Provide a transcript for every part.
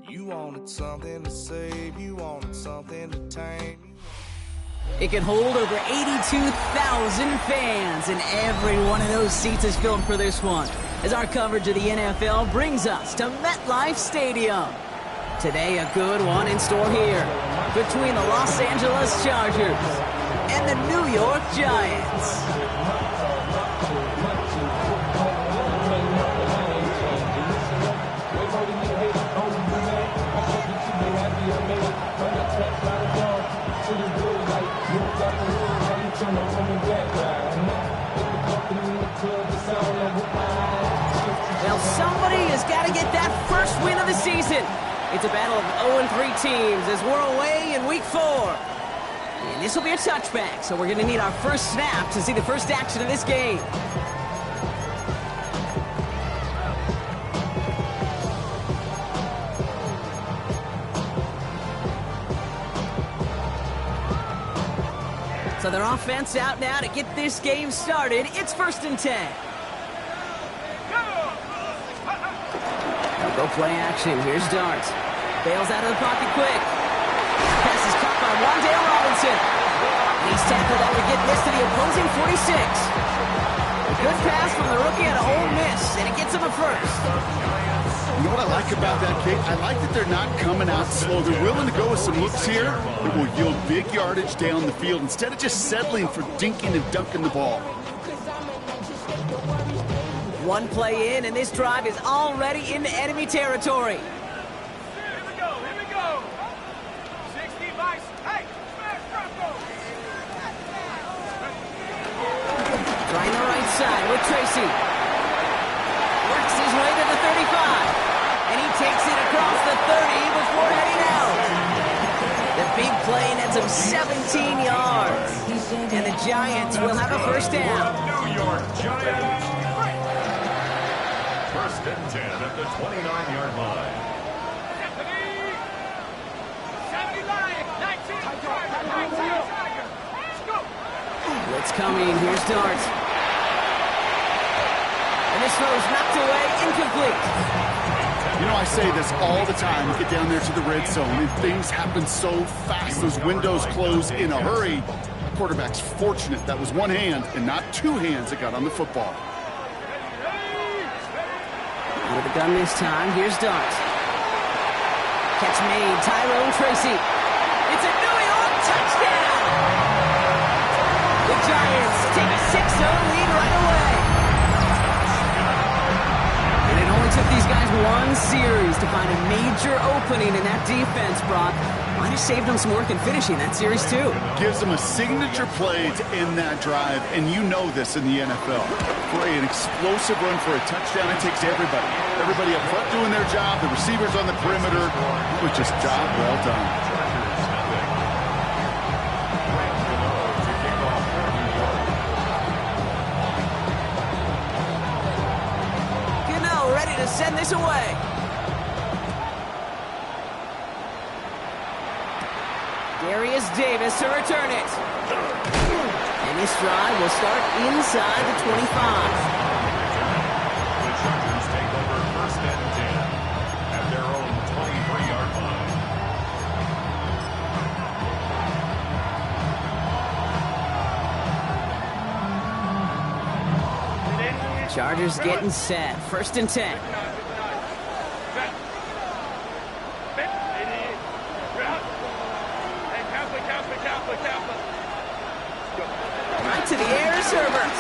You wanted something to save, you wanted something to tame. It can hold over 82,000 fans, and every one of those seats is filled for this one, as our coverage of the NFL brings us to MetLife Stadium. Today, a good one in store here between the Los Angeles Chargers and the New York Giants. Well, somebody has got to get that first win of the season. It's a battle of 0-3 teams as we're away in Week 4. And this will be a touchback, so we're going to need our first snap to see the first action of this game. So their offense out now to get this game started. It's 1st and 10. Go play action. Here's Dart. Bails out of the pocket quick. Pass is caught by Wan'Dale Robinson. He's tackled out to get this to the opposing 46. A good pass from the rookie out of Ole Miss, and it gets him a first. You know what I like about that kick? I like that they're not coming out slow. They're willing to go with some looks here that will yield big yardage down the field instead of just settling for dinking and dunking the ball. One play in, and this drive is already into enemy territory. Here we go. 60 miles. Hey, smash Bronco. Trying the right side with Tracy. Works his way to the 35. And he takes it across the 30 before heading out. The big play nets him 17 yards. And the Giants will have a first down. New York Giants. 1st and 10 at the 29-yard line. Blitz coming. Here's Dart. And this throw's knocked away, incomplete. You know, I say this all the time. You get down there to the red zone, and things happen so fast. Those windows close in a hurry. The quarterback's fortunate that was one hand and not two hands that got on the football. Out of the gun this time. Here's Dart. Catch made. Tyrone Tracy. It's a New York touchdown. The Giants take a 6-0 lead right away. And it only took these guys one series to find a major opening in that defense, Brock. Might have saved them some work in finishing that series, too. Gives them a signature play to end that drive, and you know this in the NFL. For an explosive run for a touchdown, it takes everybody. Everybody up front doing their job, the receivers on the perimeter. It was just job well done. Ready to send this away. Darius Davis to return it. And this drive will start inside the 25. The Chargers take over 1st and 10 at their own 23-yard line. Chargers getting set. 1st and 10. Right to the air is Herbert.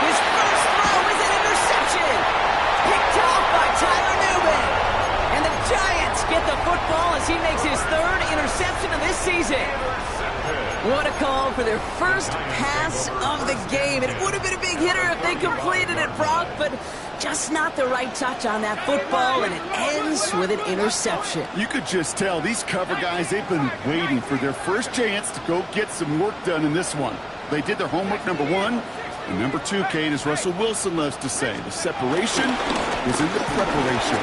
His first throw is an interception. Picked off by Tyler Newman. And the Giants get the football as he makes his 3rd interception of this season. What a call for their first pass of the game. It would have been a big hitter if they completed it, Brock, but just not the right touch on that football, and it ends with an interception. You could just tell these cover guys, they've been waiting for their first chance to go get some work done in this one. They did their homework, number 1. And number 2, Kate, as Russell Wilson loves to say, the separation is in the preparation.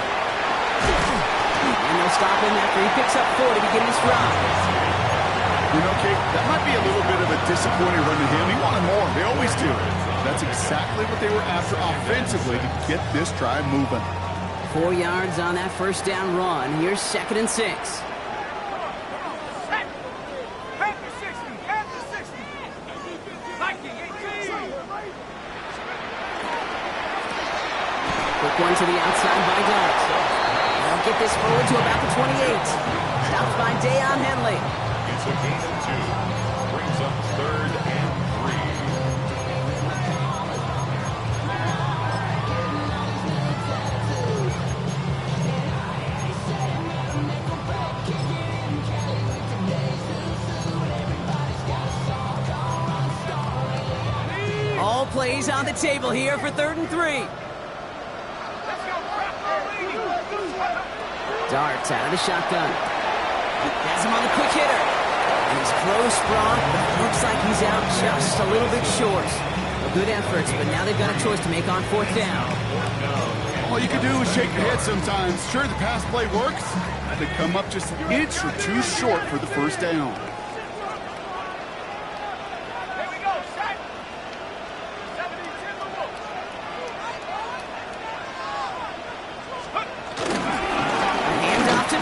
And they'll stop him after he picks up 4 to begin this drive. You know, Kate, that might be a little bit of a disappointing run to him. He wanted more. They always do. That's exactly what they were after offensively to get this drive moving. 4 yards on that first down run. Here's 2nd and 6. Quick one to the outside by Dart. They'll get this forward to about the 28. Stopped by Deion Henley. It's a gain of 2. Brings up 3rd and 3. All plays on the table here for 3rd and 3. Dart out of the shotgun. Has him on the quick hitter. And he's close, Brock, but it looks like he's out just a little bit short. Good efforts, but now they've got a choice to make on 4th down. All you can do is shake your head sometimes. Sure, the pass play works. They come up just an inch or 2 short for the first down.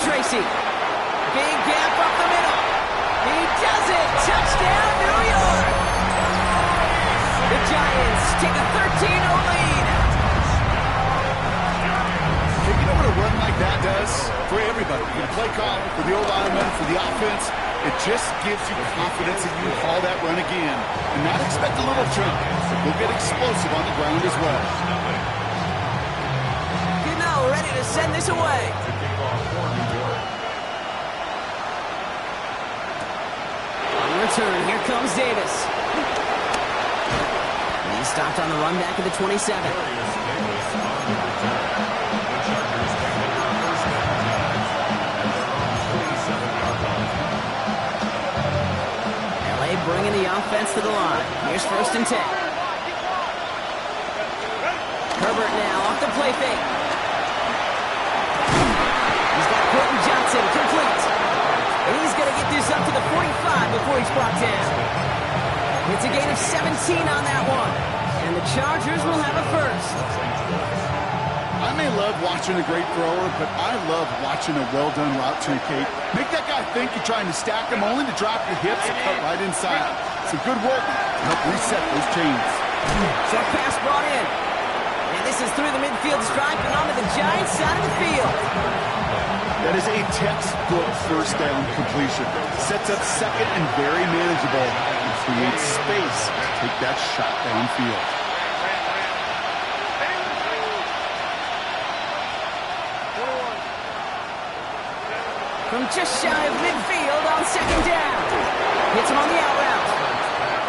Tracy. Big gap up the middle. He does it. Touchdown, New York. The Giants take a 13-0 lead. You know what a run like that does for everybody? For the play call, for the O-lineman, for the offense. It just gives you confidence that you can call that run again and not expect a little jump. You'll get explosive on the ground as well. You know, ready to send this away. Return. Here comes Davis. And he stopped on the run back at the 27. LA bringing the offense to the line. Here's 1st and 10. Herbert now off the play fake. He's got Quentin Johnson complete. And he's going to get this up to the 45 before he's brought down. It's a gain of 17 on that one. And the Chargers will have a first. I may love watching a great thrower, but I love watching a well-done route too, Kate. Make that guy think you're trying to stack him only to drop your hips and cut right inside. Some good work to help reset those chains. Short pass brought in. And this is through the midfield stripe and onto the Giants side of the field. That is a textbook first down completion. Sets up 2nd and very manageable and creates space to take that shot downfield. From just shy of midfield on 2nd down. Hits him on the out route.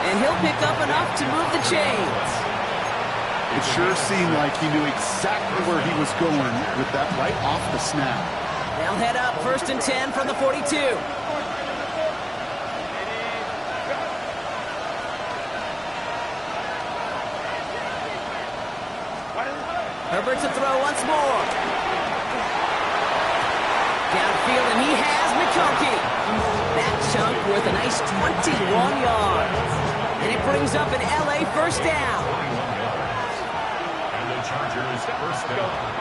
And he'll pick up enough to move the chains. It sure seemed like he knew exactly where he was going with that right off the snap. They'll head up 1st and 10 from the 42. Herbert to throw once more. Downfield, and he has McConkey. That chunk worth a nice 21 yards. And it brings up an LA first down. And the Chargers first down.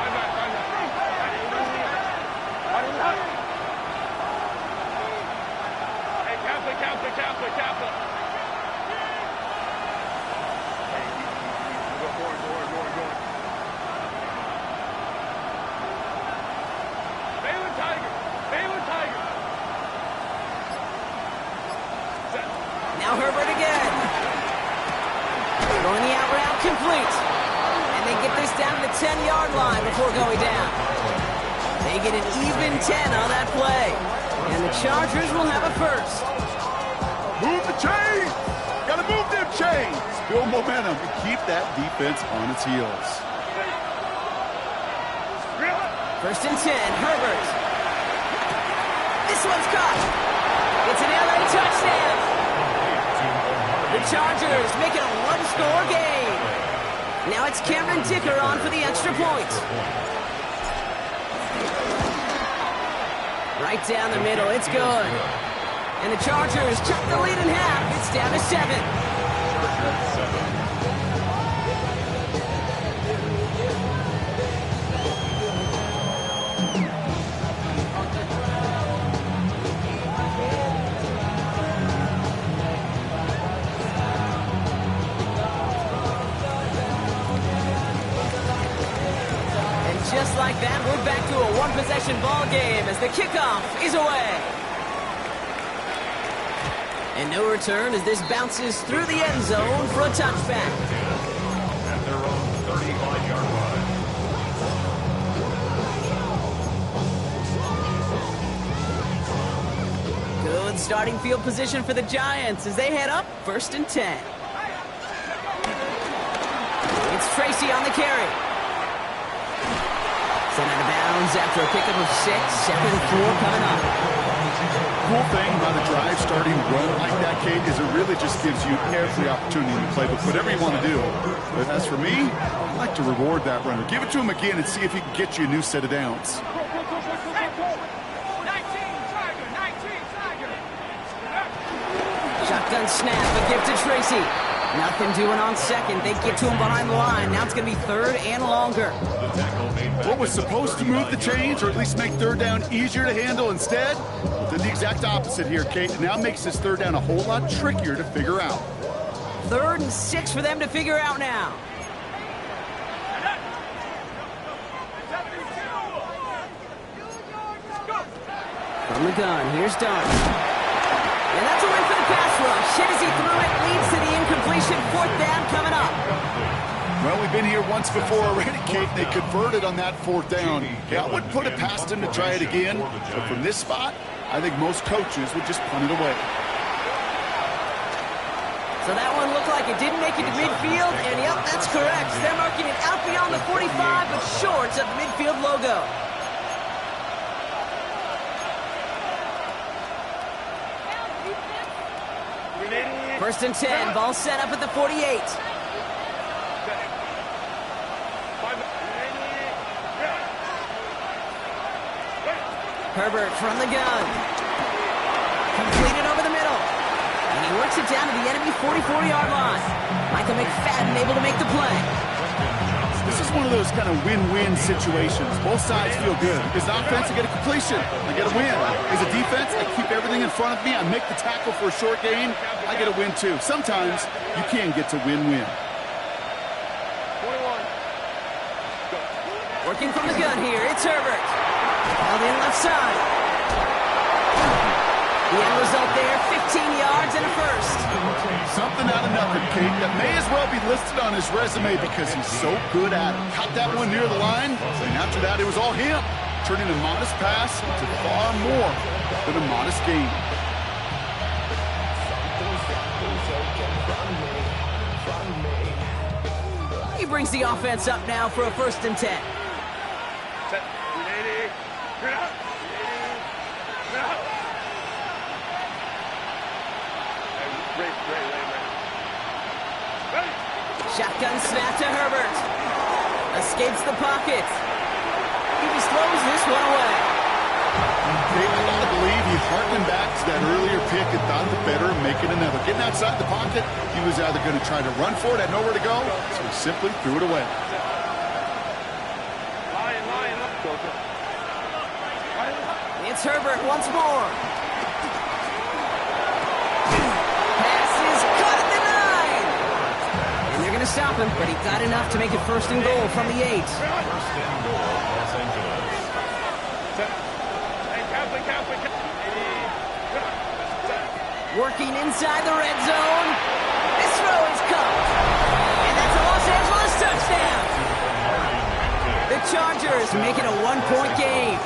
Now Herbert again. Throwing the out route complete. And they get this down to the 10-yard line before going down. They get an even 10 on that play. And the Chargers will have a first. Move the chains! Gotta move them chains! Build momentum and keep that defense on its heels. 1st and 10, Herbert. This one's caught. It's an LA touchdown. The Chargers make it a one-score game. Now it's Cameron Dicker on for the extra point. Right down the middle, it's good. And the Chargers cut the lead in half. It's down to 7. possession ball game as the kickoff is away. And no return as this bounces through the end zone for a touchback. At their own 35-yard line. Good starting field position for the Giants as they head up 1st and 10. It's Tracy on the carry. Sent out of bounds after a pickup of 6. 2nd and 4 coming up. Cool thing about a drive starting run like that, Kate, is it really just gives you every opportunity to play, but whatever you want to do. But as for me, I like to reward that runner. Give it to him again and see if he can get you a new set of downs. 19 Tiger, 19 Tiger. Shotgun snap, a gift to Tracy. Nothing doing on 2nd. They get to him behind the line. Now it's going to be 3rd and longer. What was supposed to move the chains, or at least make 3rd down easier to handle instead, did the exact opposite here, Kate. It now makes this 3rd down a whole lot trickier to figure out. 3rd and 6 for them to figure out now. From the gun, here's Dunn. And that's a win for the pass rush. Hit as he threw it, leads to the incompletion. 4th down coming up. Well, we've been here once before already, Kate. They converted on that 4th down. Yeah, I wouldn't put it past him to try it again. But from this spot, I think most coaches would just punt it away. So that one looked like it didn't make it to midfield, and yep, that's correct. They're marking it out beyond the 45, but short of the midfield logo. First and 10, ball set up at the 48. Herbert from the gun. Completed over the middle. And he works it down to the enemy 44-yard line. Michael McFadden able to make the play. This is one of those kind of win-win situations. Both sides feel good. As an offense, I get a completion. I get a win. As a defense, I keep everything in front of me. I make the tackle for a short gain. I get a win, too. Sometimes you can get to win-win. Working from the gun here, it's Herbert. Held in left side. The end result there, 15 yards and a first. Something out of nothing, Kate. That may as well be listed on his resume because he's so good at it. Caught that one near the line, and after that, it was all him. Turning a modest pass into far more than a modest gain. He brings the offense up now for a 1st and 10. Shotgun snap to Herbert. Escapes the pocket. He just throws this one away. I gotta believe he harkened back to that earlier pick and thought the better of making another. Getting outside the pocket, he was either going to try to run for it, had nowhere to go, so he simply threw it away. It's Herbert once more. To stop him, but he got enough to make it 1st and goal from the 8. 1st and goal, Los Angeles. Working inside the red zone. This throw is caught. And that's a Los Angeles touchdown. The Chargers make it a 1-point game.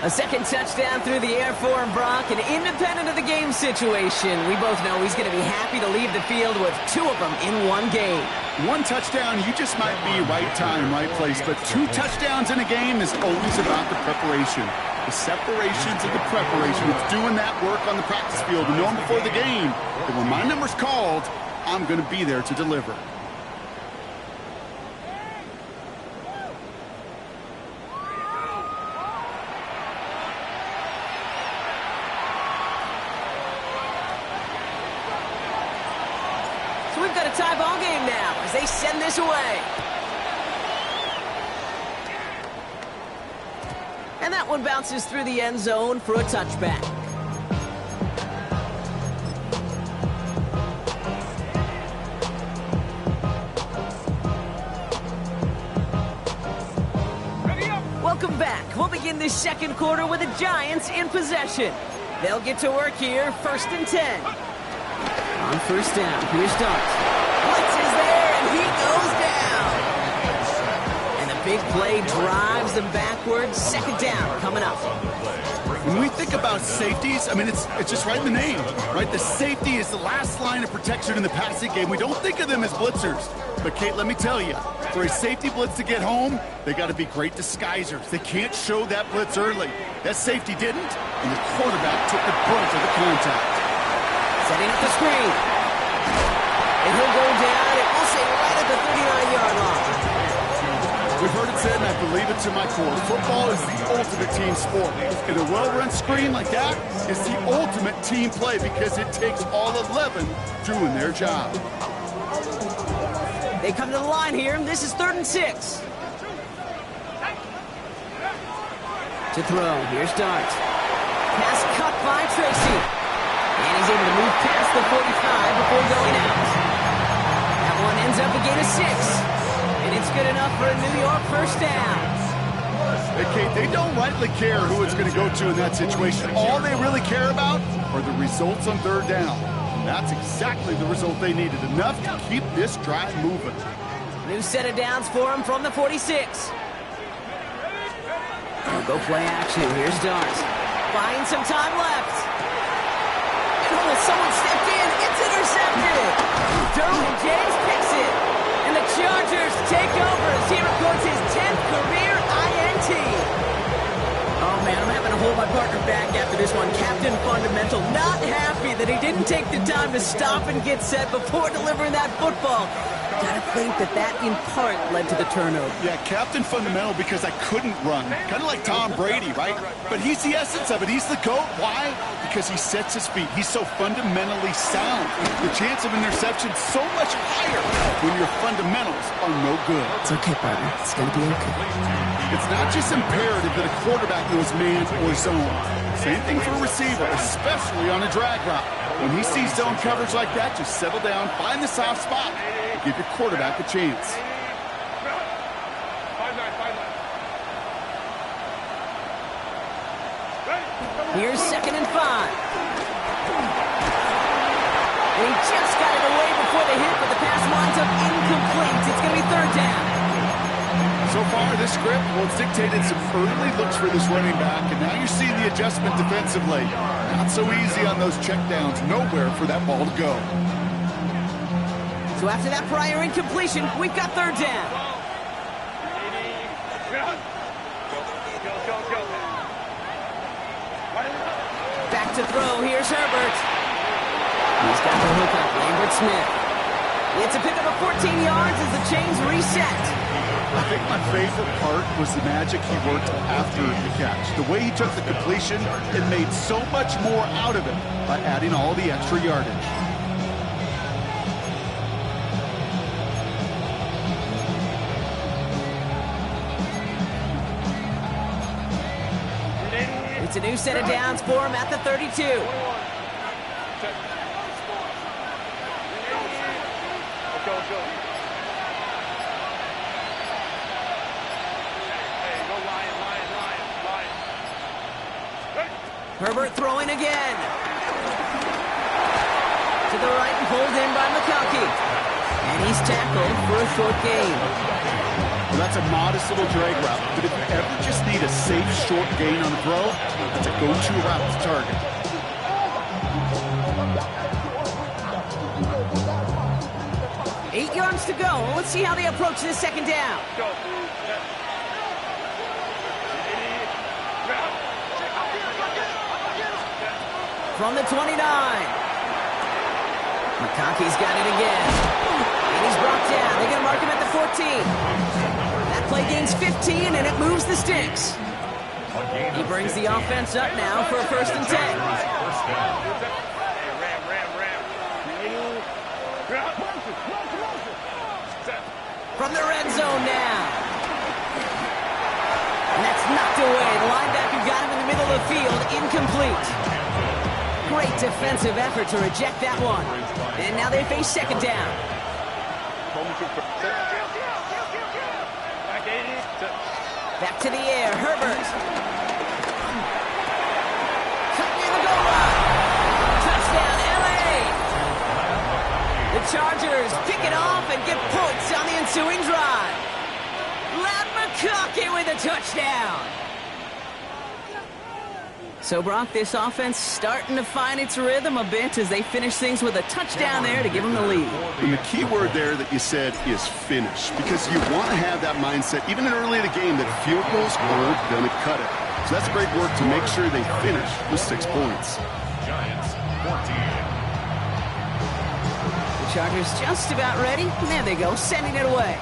A 2nd touchdown through the air for Brock, and independent of the game situation, we both know he's going to be happy to leave the field with 2 of them in one game. 1 touchdown, you just might be right time, right place, but 2 touchdowns in a game is always about the preparation. The separations of the preparation. It's doing that work on the practice field and knowing before the game that when my number's called, I'm going to be there to deliver. So we've got a tie ball game now as they send this away. And that one bounces through the end zone for a touchback. Ready Welcome back. We'll begin this second quarter with the Giants in possession. They'll get to work here, 1st and 10. On first down, here's Dart. Blitz is there, and he goes down. And the big play drives them backwards. 2nd down coming up. When we think about safeties, I mean, it's just right in the name, right? The safety is the last line of protection in the passing game. We don't think of them as blitzers. But, Kate, let me tell you, for a safety blitz to get home, they got to be great disguisers. They can't show that blitz early. That safety didn't, and the quarterback took the brunt of the contact. Setting up the screen. And he'll go down, and we'll say right at the 39-yard line. We've heard it said, and I believe it to my core, football is the ultimate team sport. And a well-run screen like that is the ultimate team play because it takes all 11 doing their job. They come to the line here, and this is 3rd and 6. To throw, here's Dart. Pass cut by Tracy. And he's able to move past the 45 before going out. That one ends up a gain of 6. And it's good enough for a New York 1st down. Hey, Kate, they don't rightly care who it's going to go to in that situation. All they really care about are the results on 3rd down. And that's exactly the result they needed, enough to keep this drive moving. New set of downs for him from the 46. We'll go play action. Here's Dart. Buying some time left. Oh, someone stepped in. It's intercepted. Derwin James picks it. And the Chargers take over as he records his 10th career INT. Oh, man, I'm having to hold my partner back after this one. Captain Fundamental not happy that he didn't take the time to stop and get set before delivering that football. Gotta think that in part led to the turnover. Yeah, Captain Fundamental because I couldn't run. Kind of like Tom Brady, right? But he's the essence of it. He's the GOAT. Why? Because he sets his feet. He's so fundamentally sound. The chance of interception so much higher when your fundamentals are no good. It's okay, partner. It's gonna be okay. It's not just imperative that a quarterback knows man or zone. Same thing for a receiver, especially on a drag route. When he sees zone coverage like that, just settle down, find the soft spot, and give your quarterback a chance. Here's 2nd and 5. And he just got it away before the hit, but the pass winds up incomplete. It's going to be 3rd down. So far, this script, well, it's dictated some early looks for this running back, and now you're seeing the adjustment defensively. Not so easy on those checkdowns. Nowhere for that ball to go. So after that prior incompletion, we've got 3rd down. Back to throw. Here's Herbert. He's got the hook up. Lambert Smith. It's a pickup of 14 yards as the chains reset. I think my favorite part was the magic he worked after the catch. The way he took the completion and made so much more out of it by adding all the extra yardage. It's a new set of downs for him at the 32. Herbert throwing again. To the right and pulled in by McConkey. And he's tackled for a short gain. Well, that's a modest little drag route, but if you ever just need a safe short gain on a throw, that's a go-to route to target. Eight yards to go. Let's see how they approach this 2nd down. From the 29. McConkey's got it again. And he's brought down. They're going to mark him at the 14. That play gains 15, and it moves the sticks. He brings the offense up now for a 1st and 10. From the red zone now. And that's knocked away. The linebacker got him in the middle of the field. Incomplete. Great defensive effort to reject that one. And now they face 2nd down. Back to the air. Herbert. Cut near the goal line. Touchdown, L.A. The Chargers pick it off and get points on the ensuing drive. Ladd McConkey with a touchdown. So, Brock, this offense starting to find its rhythm a bit as they finish things with a touchdown there to give them the lead. And the key word there that you said is finish, because you want to have that mindset, even early in the game, that field goals are going to cut it. So that's great work to make sure they finish with 6 points. Giants 14. The Chargers just about ready. There they go, sending it away.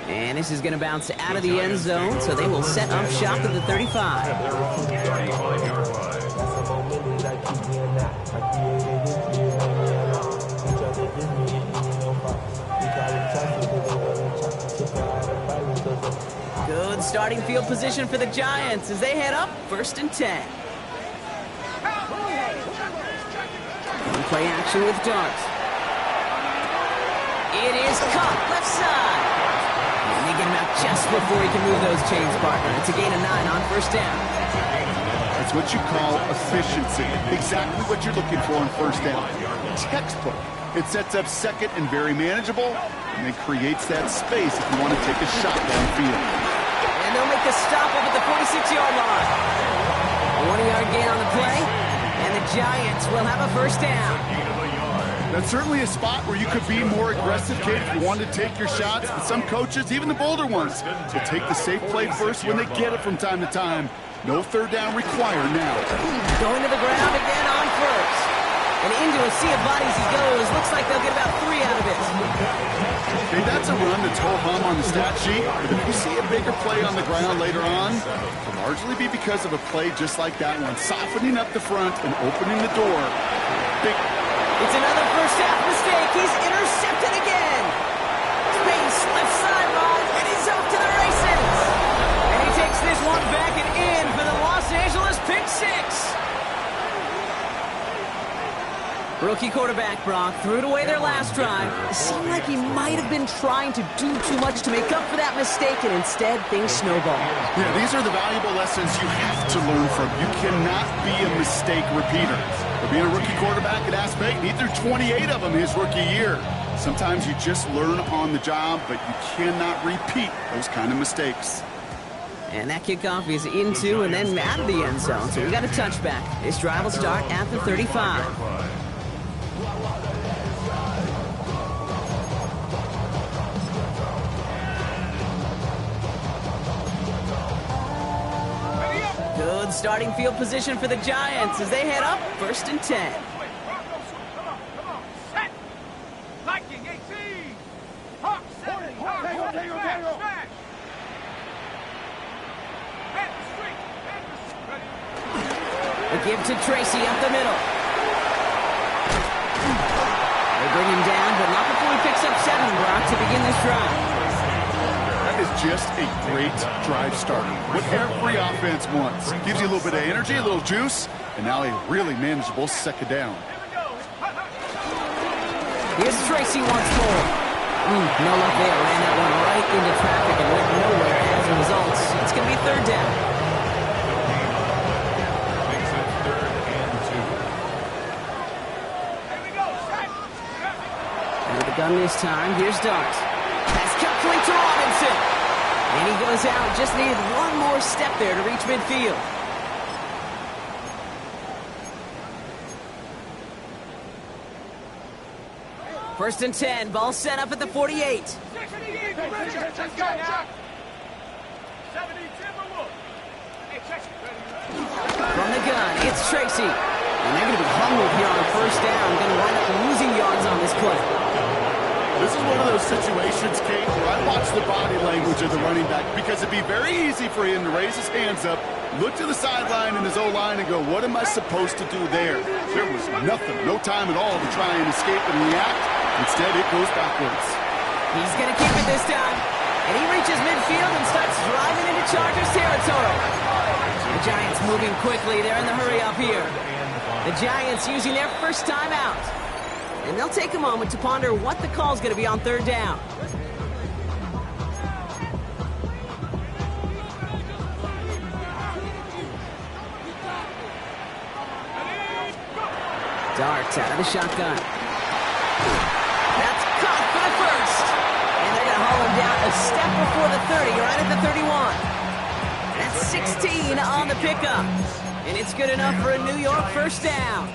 And this is going to bounce out of the end zone, so they will set up shop at the 35. Their own 35-yard line. Good starting field position for the Giants as they head up 1st and 10. Play action with Dart. It is caught left side. And they get him out just before he can move those chains, partner. It's a gain of 9 on 1st down. That's what you call efficiency. Exactly what you're looking for on 1st down. Textbook. It sets up 2nd and very manageable, and it creates that space if you want to take a shot downfield. And they'll make the stop up at the 46-yard line. A 1-yard gain on the play, and the Giants will have a 1st down. That's certainly a spot where you could be more aggressive, kid, if you wanted to take your shots. But some coaches, even the bolder ones, will take the safe play first when they get it from time to time. No 3rd down required now. Going to the ground again on 1st. And into a sea of bodies he goes. Looks like they'll get about 3 out of it. Okay, that's a run that's ho-hum on the stat sheet. But if you see a bigger play on the ground later on, it'll largely be because of a play just like that one, softening up the front and opening the door. Big. It's another first half mistake. He's intercepted again. Space left sideline, and he's off to the races. And he takes this one back and in for the Los Angeles pick 6. Rookie quarterback Brock threw it away their last drive. It seemed like he might have been trying to do too much to make up for that mistake, and instead things snowballed. Yeah, these are the valuable lessons you have to learn from. You cannot be a mistake repeater. For being a rookie quarterback at Aspect, he threw 28 of them his rookie year. Sometimes you just learn on the job, but you cannot repeat those kind of mistakes. And that kickoff is into and then out of the end zone, so we got a touchback. This drive will start at the 35. Good starting field position for the Giants as they head up 1st and 10. Come on. Set. Viking 18. Hawk 7. Smash. A give to Tracy up the middle. They bring him down, but not before he picks up 7, Brock, to begin this drive. That is just a great drive starter. What every offense wants. Gives you a little bit of energy, a little juice, and now a really manageable 2nd down. Here's Tracy once more. No luck there. Ran that one right into traffic and went nowhere as a result. It's going to be 3rd down. Makes it 3rd and 2. Under the gun this time, here's Dart. Pass complete to Robinson. And he goes out. Just needed one more step there to reach midfield. First and 10. Ball set up at the 48. From the gun, it's Tracy. And they're going to be humbled here on 1st down. Going to wind up losing yards on this play. This is one of those situations, Kate, where I watch the body language of the running back because it'd be very easy for him to raise his hands up, look to the sideline in his O-line and go, what am I supposed to do there? There was nothing, no time at all to try and escape and react. Instead, it goes backwards. He's going to keep it this time. And he reaches midfield and starts driving into Chargers territory. The Giants moving quickly. They're in the hurry up here. The Giants using their first time out. And they'll take a moment to ponder what the call is going to be on 3rd down. Darts out of the shotgun. That's caught for the first. And they're going to haul him down a step before the 30, right at the 31. That's 16 on the pickup. And it's good enough for a New York first down.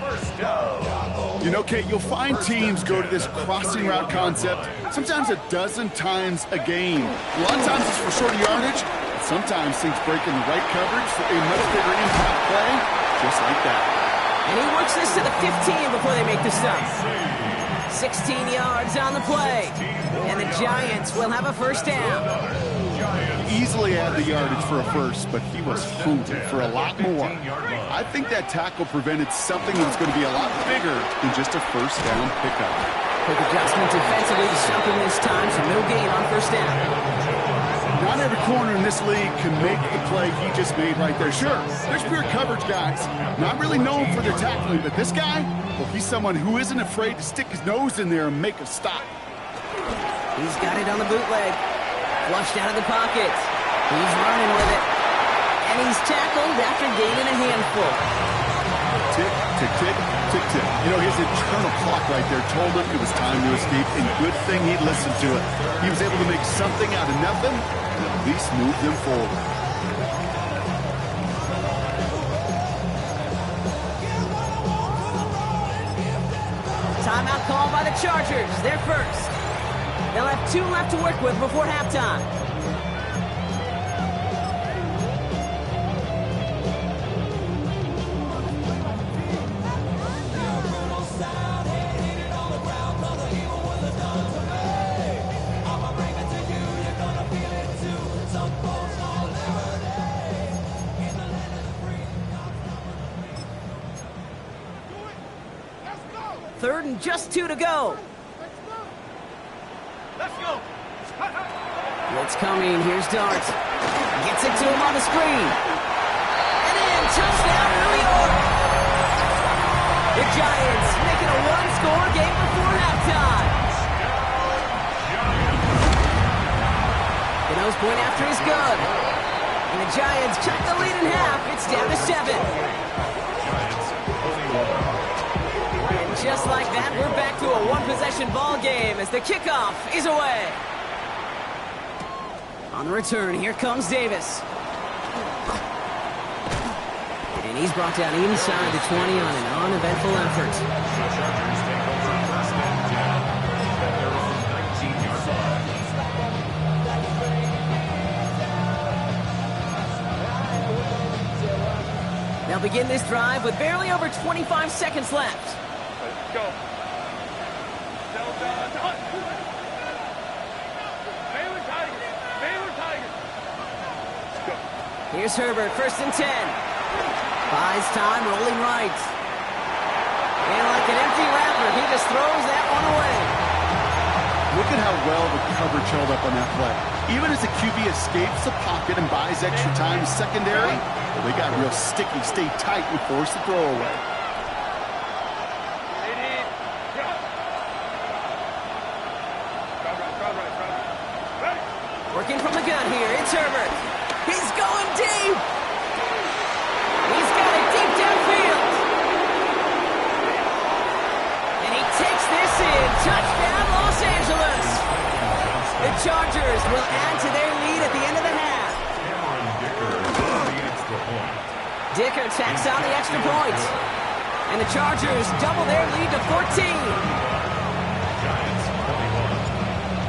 You know, Kate, you'll find teams go to this crossing route concept sometimes a dozen times a game. A lot of times it's for short yardage. Sometimes things break in the right coverage for a much bigger impact play, just like that. And he works this to the 15 before they make the stop. 16 yards on the play. And the Giants will have a first down. Easily had the yardage for a first, but he was hungry for a lot more. I think that tackle prevented something that was going to be a lot bigger than just a first down pickup. Quick adjustment defensively to stop him this time, so no gain on first down. Not every corner in this league can make the play he just made right there. Sure, there's pure coverage guys, not really known for their tackling, but this guy, well, he's someone who isn't afraid to stick his nose in there and make a stop. He's got it on the bootleg. Flushed out of the pocket. He's running with it. And he's tackled after gaining a handful. Tick, tick, tick, tick, tick. You know, his internal clock right there told him it was time to escape, and good thing he listened to it. He was able to make something out of nothing and at least move them forward. Timeout called by the Chargers. They're first. They'll have 2 left to work with before halftime. Third and just 2 to go. Let's go. Blitz coming. Here's Darts. Gets it to him on the screen. And in. Touchdown, New York. The Giants making a one-score game before halftime. The nose point after is good. And the Giants cut the lead in half. It's down to 7. And just like that, we're back to a one-possession ball game as the kickoff is away. On the return, here comes Davis. And he's brought down inside the 20 on an uneventful effort. The Chargers take over first and 10 at their own 19-yard line. They'll begin this drive with barely over 25 seconds left. Let's go. Well done. Baylor Tigers. Baylor Tigers. Let's go. Here's Herbert, first and 10. Buys time, rolling right. And like an empty wrapper, he just throws that one away. Look at how well the coverage held up on that play. Even as the QB escapes the pocket and buys extra time secondary, well, they got real sticky, stay tight, and force the throw away. Working from the gun here, it's Herbert. He's going deep. He's got it deep downfield. And he takes this in. Touchdown, Los Angeles. The Chargers will add to their lead at the end of the half. Dicker tacks on the extra point. And the Chargers double their lead to 14.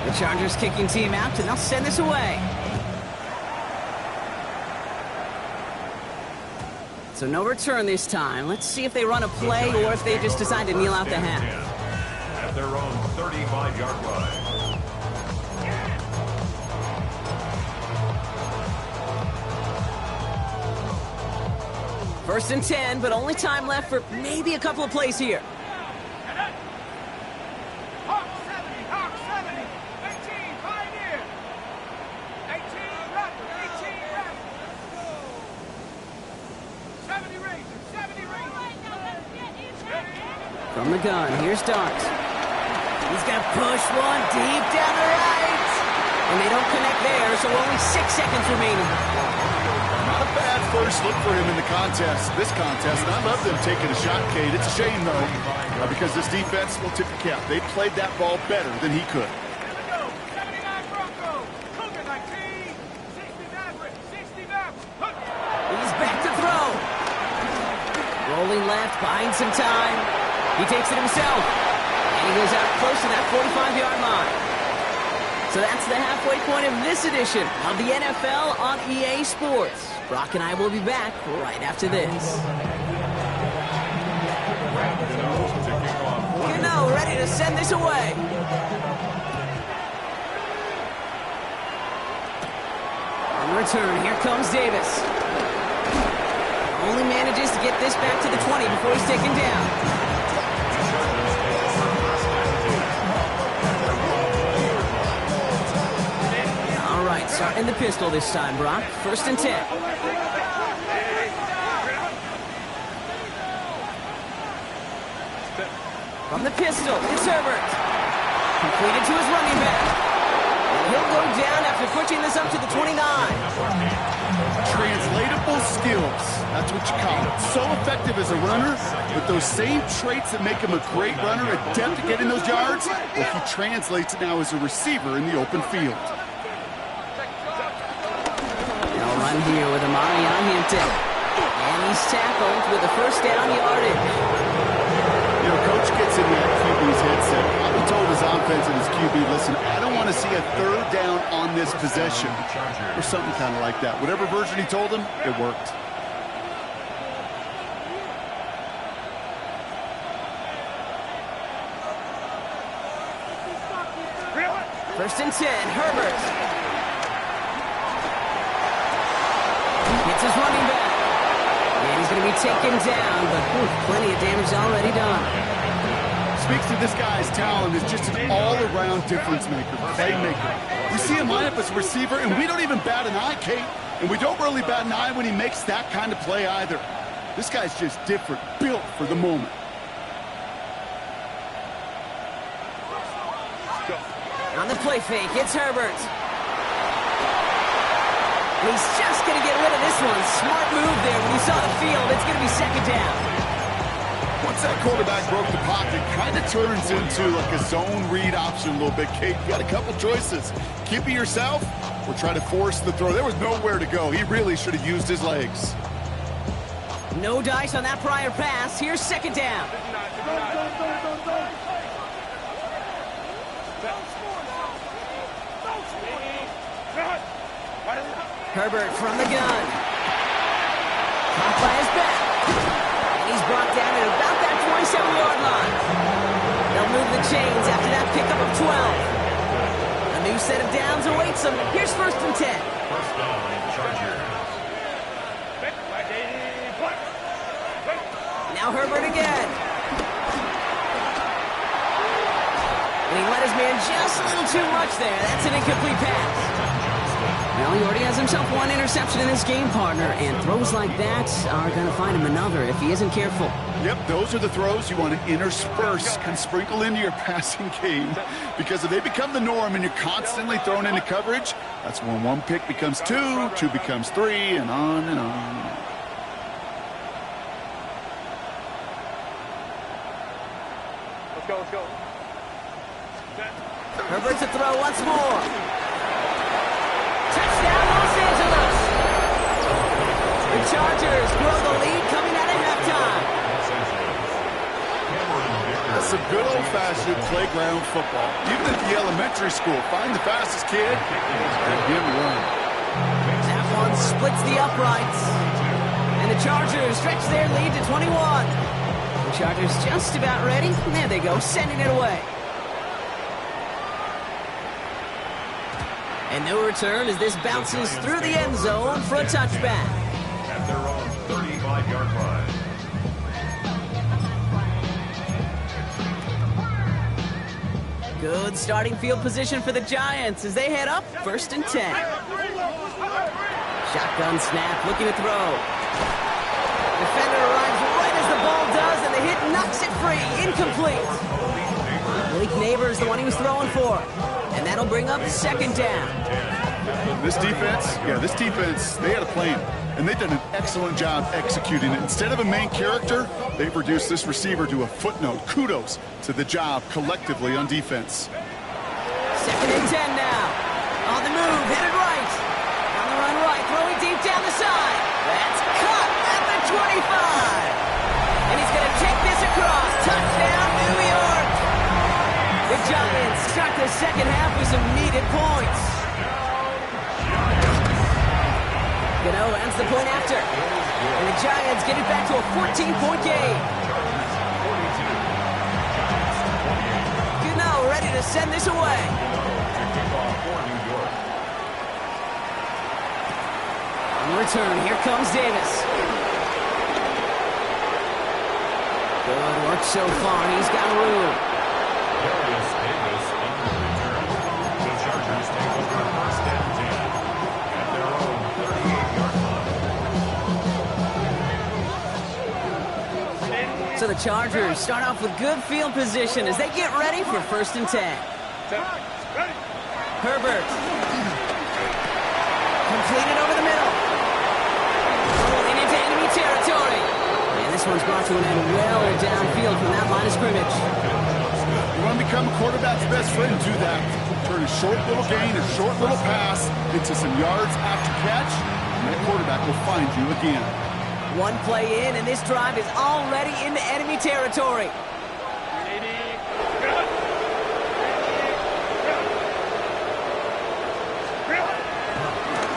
The Chargers kicking team out, and they'll send this away. So no return this time. Let's see if they run a play or if they just decide to kneel out the half. At their own 35-yard line. First and 10, but only time left for maybe a couple of plays here. Hawk 70, Hawk 70. 18, Pioneer. 18, Raptor, 18, Raptor. 70 Rangers, 70 Rangers. From the gun, here's Darts. He's going to push one deep down the right. And they don't connect there, so only 6 seconds remaining. Not a bad first look for him in the contest, this contest. And I love them taking a shot, Cade. It's a shame, though, because this defense will tip the cap. They played that ball better than he could. He's back to throw. Rolling left, buying some time. He takes it himself. And he goes out close to that 45-yard line. So that's the halfway point of this edition of the NFL on EA Sports. Brock and I will be back right after this. You know, ready to send this away. On return, here comes Davis. Only manages to get this back to the 20 before he's taken down. All right, starting the pistol this time, Brock. 1st and 10. From the pistol, it's Herbert. Completed to his running back. And he'll go down after pushing this up to the 29. Translatable skills. That's what you call it. So effective as a runner, but those same traits that make him a great runner, adept at getting those yards, well, he translates it now as a receiver in the open field. They'll run here with Amari on Hampton. And he's tackled with a 1st down yardage. You know, Coach gets in that QB's headset. He told his offense and his QB, listen, I don't want to see a 3rd down on this possession. Or something kind of like that. Whatever version he told him, it worked. First and 10, Herbert. Hits his running back. And he's going to be taken down, but plenty of damage already done. Speaks to this guy's talent as just an all-around difference maker, playmaker. We see him line up as a receiver, and we don't even bat an eye, Kate. And we don't really bat an eye when he makes that kind of play either. This guy's just different, built for the moment. On the play fake, it's Herbert. And he's just going to get rid of this one. Smart move there when he saw the field. It's going to be 2nd down. Once that quarterback broke the pocket, kind of turns into like a zone read option a little bit, Kate. You got a couple choices. Keep it yourself or try to force the throw. There was nowhere to go. He really should have used his legs. No dice on that prior pass. Here's 2nd down. Herbert from the gun. Caught by his back. And he's brought down at about that 27-yard line. They'll move the chains after that pickup of 12. A new set of downs awaits them. Here's 1st and 10. 1st down, Chargers. Now Herbert again. And he let his man just a little too much there. That's an incomplete pass. Well, he already has himself one interception in this game, partner, and throws like that are going to find him another if he isn't careful. Yep, those are the throws you want to intersperse and sprinkle into your passing game, because if they become the norm and you're constantly thrown into coverage, that's when 1 pick becomes 2, 2 becomes 3, and on and on. Let's go, let's go. Herbert to throw once more. Touchdown, Los Angeles! The Chargers grow the lead coming out of halftime. That's some good old-fashioned playground football. Even at the elementary school, find the fastest kid and him run. That one splits the uprights. And the Chargers stretch their lead to 21. The Chargers just about ready. There they go, sending it away. And no return as this bounces through the end zone for a touchback. At their own 35-yard line. Good starting field position for the Giants as they head up 1st and 10. Shotgun snap, looking to throw. Defender arrives right as the ball does, and the hit knocks it free. Incomplete. Malik Neighbors, the one he was throwing for. And And that'll bring up second down. This defense, they had a plan, and they've done an excellent job executing it. Instead of a main character, they've reduced this receiver to a footnote. Kudos to the job collectively on defense. Second and 10 now. On the move, headed right. On the run right, throwing deep down the side. That's caught at the 25. And he's going to take this across. Touchdown, New York. The Giants start the second half with some needed points. Gano ends the point after. And the Giants get it back to a 14-point game. Gano ready to send this away. On return, here comes Davis. Good work so far. He's got room. Davis on the return. The Chargers take over first and 10 at their own 38-yard line. So the Chargers start off with good field position as they get ready for first and 10. Herbert. Completed over the middle. Rolling into enemy territory. And this one's brought to an end well downfield from that line of scrimmage. You want to become a quarterback's best friend, do that. Turn a short little gain, a short little pass into some yards after catch, and that quarterback will find you again. One play in, and this drive is already into enemy territory.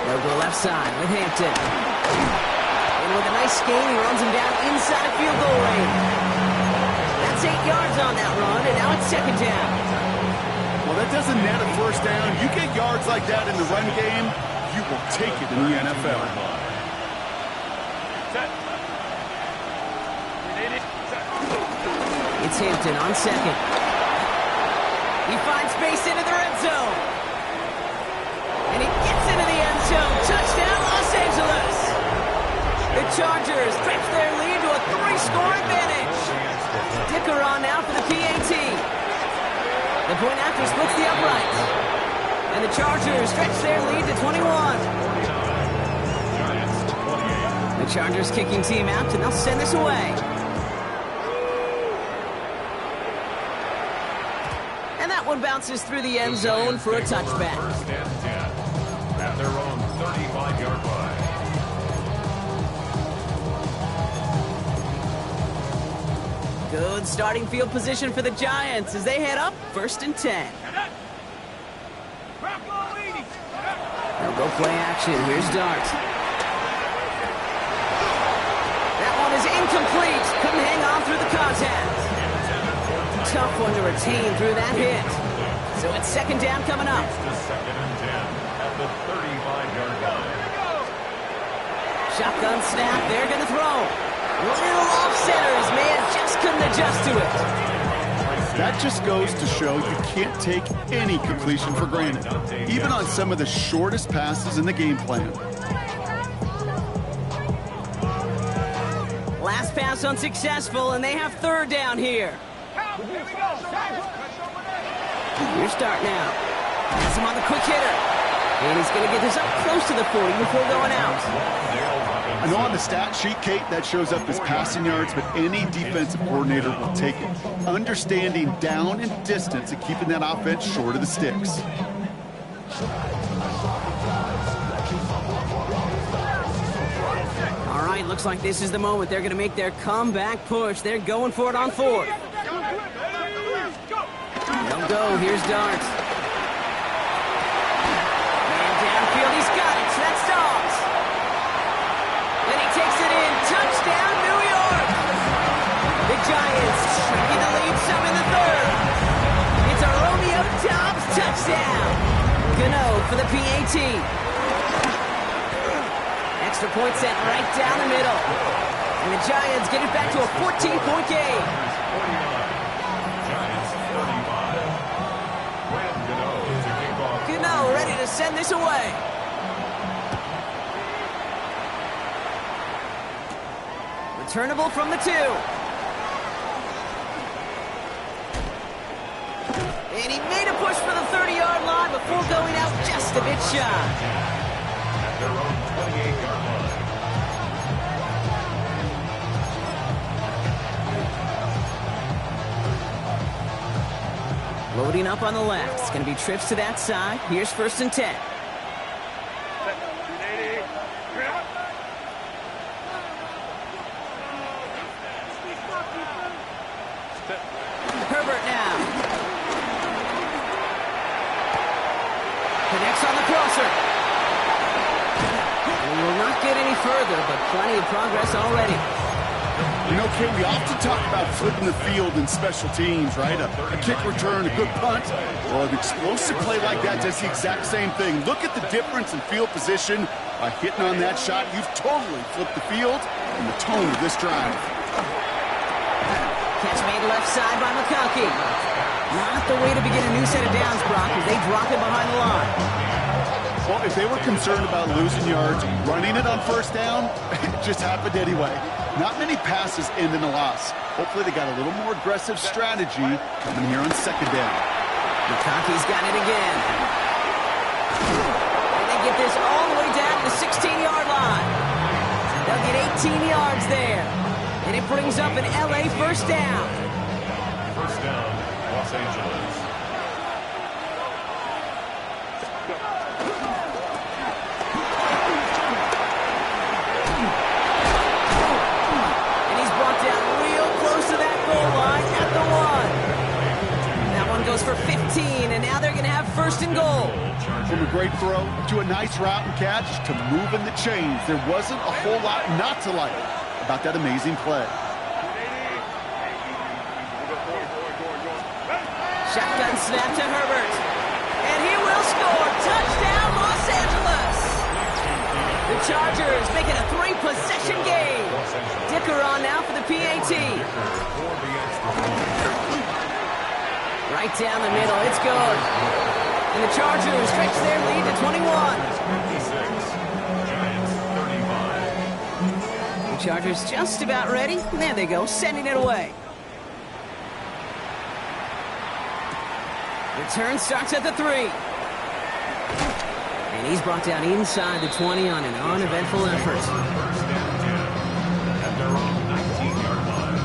They'll go left side with Hampton. And with a nice gain, he runs him down inside of field goal range. That's 8 yards on that run, and now it's second down. Well, that doesn't net a first down. You get yards like that in the run game, you will take it in the NFL. It's Hampton on second. He finds space into the red zone. And he gets into the end zone. Touchdown, Los Angeles. The Chargers stretch their lead to a 3-score advantage. Dicker on now for the PAT. The point after splits the uprights. And the Chargers stretch their lead to 21. The Chargers kicking team out, and they'll send this away. And that one bounces through the end zone for a touchback. First and 10 at their own 35-yard line. Good starting field position for the Giants as they head up first and 10. They'll go play action. Here's Dart. That one is incomplete. Couldn't hang on through the contact. Tough one to retain through that hit. So it's second down coming up. Second and 10 at the 35-yard line. Shotgun snap. They're going to throw. Little off-centers, man. Just couldn't adjust to it. That just goes to show you can't take any completion for granted, even on some of the shortest passes in the game plan. Last pass unsuccessful, and they have third down here. Here's Start now. Has him on the quick hitter. And he's going to get this up close to the 40 before going out. I know on the stat sheet, Kate, that shows up as passing yards, but any defensive coordinator will take it. Understanding down and distance and keeping that offense short of the sticks. All right, looks like this is the moment. They're going to make their comeback push. They're going for it on fourth. They'll go. Here's Dart. Man downfield. He's got it. That's Dobbs. And he takes it in. Touchdown, New York. The Giants shrinking the lead some in the third. It's a Romeo Dobbs touchdown. Gano for the PAT. Extra point sent right down the middle. And the Giants get it back to a 14-point game. Gano ready to send this away. Returnable from the 2. And he made a push for the 30-yard line before going out just a bit shy. At their own 28-yard line. Loading up on the left. It's going to be trips to that side. Here's 1st and 10. Herbert now. Connects on the crosser. We will not get any further, but plenty of progress already. You know, Ken, we often talk about flipping the field in special teams, right? A kick return, a good punt. Well, an explosive play like that does the exact same thing. Look at the difference in field position. By hitting on that shot, you've totally flipped the field and the tone of this drive. Catch made left side by McConkey. Not the way to begin a new set of downs, Brock, as they drop it behind the line. Well, if they were concerned about losing yards, running it on 1st down, it just happened anyway. Not many passes end in a loss. Hopefully they got a little more aggressive strategy coming here on 2nd down. McConkey's got it again. And they get this all the way down to the 16-yard line. They'll get 18 yards there. And it brings up an LA 1st down. 1st down, Los Angeles. And he's brought down real close to that goal line at the 1. That one goes for 15, and now they're going to have 1st and goal. From a great throw to a nice route and catch to moving the chains, there wasn't a whole lot not to like about that amazing play. Shotgun snap to Herbert. And he will score. Touchdown, Los Angeles. The Chargers making a 3-possession game. Dicker on now for the PAT. Right down the middle. It's good. And the Chargers stretch their lead to 21. 56, Giants 35. The Chargers just about ready. There they go, sending it away. Return starts at the 3. And he's brought down inside the 20 on an uneventful effort. 1st and 10 at their own 19-yard line.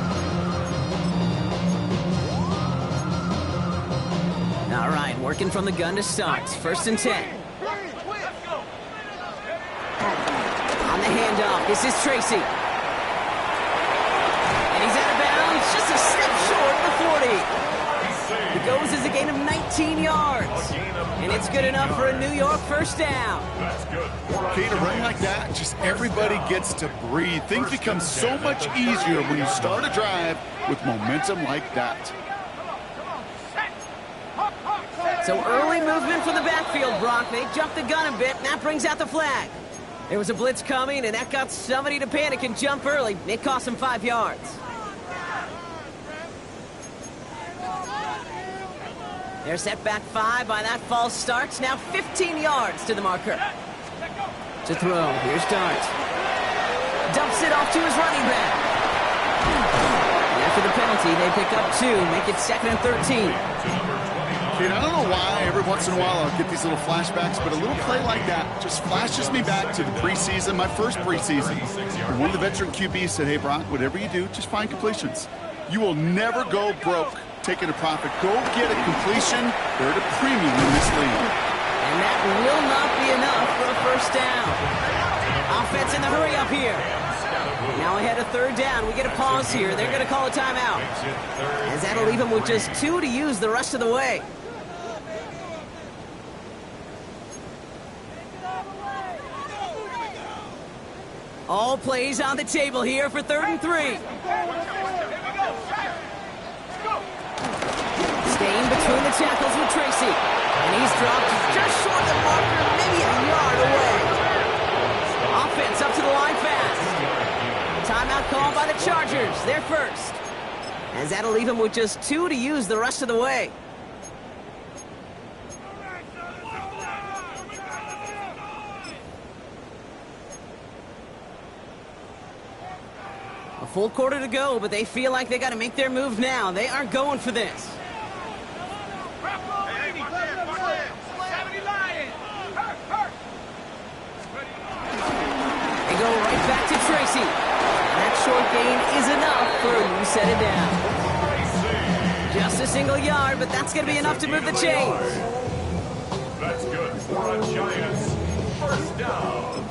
All right, working from the gun to start. 1st and 10. On the handoff, this is Tracy. And he's out of bounds, just a step short of the 40. It goes as a gain of 19 yards. And it's good enough for a New York 1st down. That's good. Okay, to run like that, just everybody gets to breathe. Things become so much easier when you start a drive with momentum like that. So early movement for the backfield, Brock. They jumped the gun a bit, and that brings out the flag. There was a blitz coming, and that got somebody to panic and jump early. It cost them 5 yards. They're set back 5 by that false start. Now 15 yards to the marker. To throw. Here's Dart. Dumps it off to his running back. And after the penalty, they pick up 2. Make it 2nd and 13. Kid, I don't know why every once in a while I'll get these little flashbacks, but a little play like that just flashes me back to the preseason, my first preseason. And one of the veteran QBs said, hey, Brock, whatever you do, just find completions. You will never go broke taking a profit. Go get a completion. They're at a premium in this league. And that will not be enough for a 1st down. Offense in the hurry up here. Now ahead of 3rd down. We get a pause here. They're going to call a timeout. As that'll leave them with just 2 to use the rest of the way. All plays on the table here for 3rd and 3. Staying between the tackles with Tracy. And he's dropped just short of the marker, maybe a yard away. Offense up to the line fast. Timeout called by the Chargers. They're first. As that'll leave them with just 2 to use the rest of the way. A full quarter to go, but they feel like they got to make their move now. They aren't going for this. short gain is enough for a new set of down. Just a single yard, but that's going to be enough to move the chains. That's good for a Giants first down.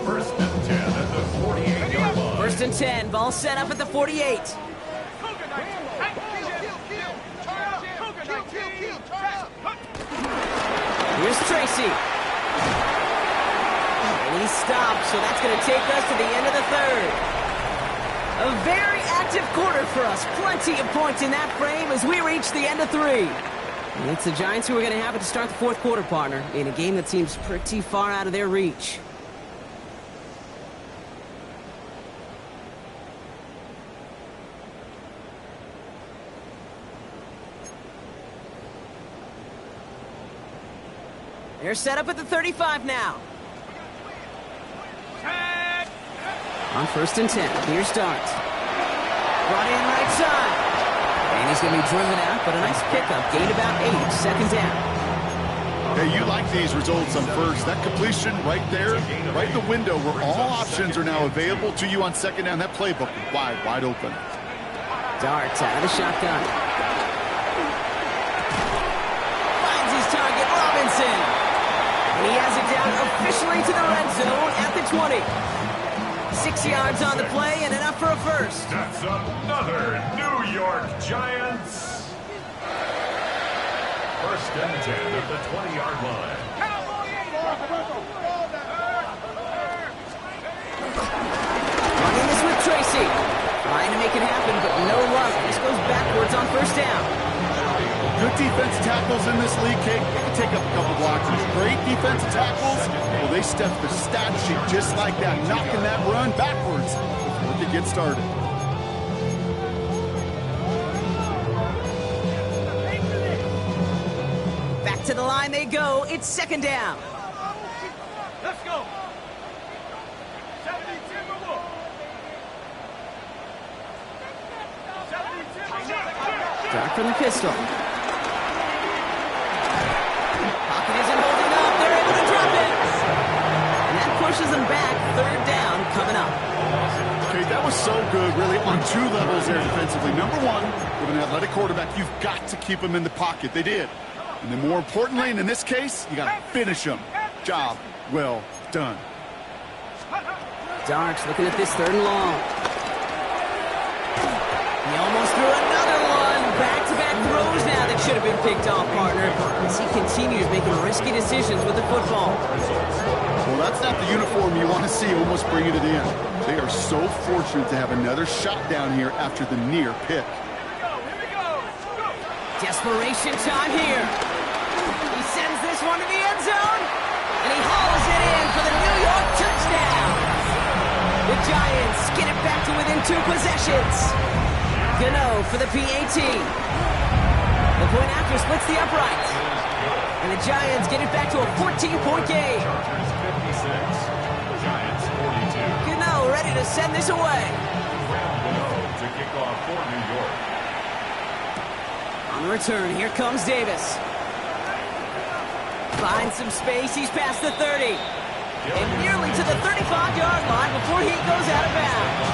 First and 10 at the 48-yard line. First and 10, ball set up at the 48. Here's Tracy. And he stopped, so that's going to take us to the end of the third. A very active quarter for us. Plenty of points in that frame as we reach the end of 3. And it's the Giants who are going to have it to start the fourth quarter, partner, in a game that seems pretty far out of their reach. They're set up at the 35 now. On first and 10, here's Darts. Brought in right side. And he's going to be driven out, but a nice pickup. Gained about 8, second down. Hey, you like these results on first. That completion right there, right in the window where all options are now available to you on second down. That playbook wide open. Darts out of the shotgun. Finds his target, Robinson. And he has it down officially to the red zone at the 20. 6 yards on the play and enough for a first. That's another New York Giants. First and 10 at the 20-yard line. Running this with Tracy. Trying to make it happen, but no luck. This goes backwards on first down. Good defense tackles in this league, Kate. They can take up a couple blockers. Great defensive tackles. Well, they step the stat sheet just like that, knocking that run backwards before they get started. Back to the line they go. It's second down. Let's go. Dark from the pistol. Pocket isn't holding up. They're able to drop it. And that pushes them back. Third down coming up. Okay, that was so good, really, on 2 levels there defensively. Number 1, with an athletic quarterback, you've got to keep him in the pocket. They did. And then more importantly, and in this case, you got to finish him. Job well done. Darks looking at this third and long. He almost threw another one. Back-to-back throws now that should have been picked off, partner, as he continues making risky decisions with the football. Well, that's not the uniform you want to see almost bringing it in. They are so fortunate to have another shot down here after the near pick. Desperation time here. He sends this one to the end zone, and he hauls it in for the New York touchdown. The Giants get it back to within 2 possessions. Gano for the PAT. The point after splits the uprights. And the Giants get it back to a 14-point game. Giants 42. Gano ready to send this away. To kick off for New York. On the return, here comes Davis. Finds some space, he's past the 30. And nearly to the 35-yard line before he goes out of bounds.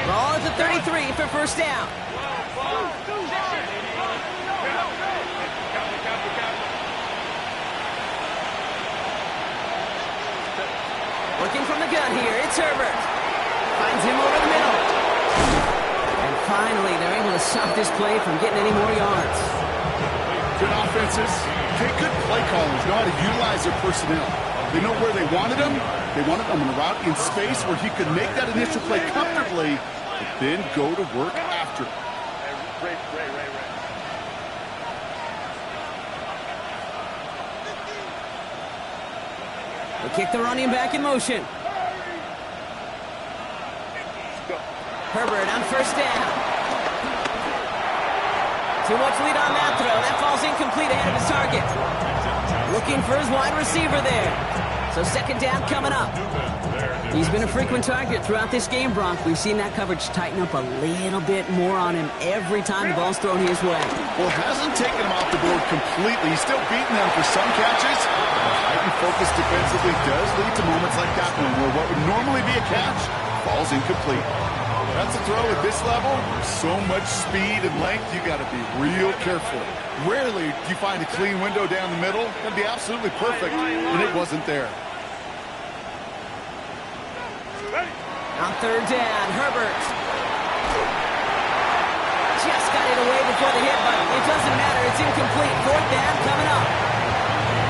Ball at the 33 for first down. Working from the gun here, it's Herbert. Finds him over the middle. And finally, they're able to stop this play from getting any more yards. Good offenses. Okay, good play callers know how to utilize their personnel. They know where they wanted him. They wanted him on a route in space where he could make that initial play comfortably, but then go to work after. They kick the running back in motion. Herbert on first down. Too much lead on that throw. That falls incomplete ahead of his target. Looking for his wide receiver there. So second down coming up. He's been a frequent target throughout this game, Bronk. We've seen that coverage tighten up a little bit more on him every time the ball's thrown his way. Well, hasn't taken him off the board completely. He's still beating them for some catches. The height and focus defensively does lead to moments like that one where what would normally be a catch falls incomplete. That's a throw at this level. There's so much speed and length, you got to be real careful. Rarely do you find a clean window down the middle. That'd be absolutely perfect, and it wasn't there. On third down, Herbert. Just got it away before the hit, but it doesn't matter. It's incomplete. Fourth down coming up.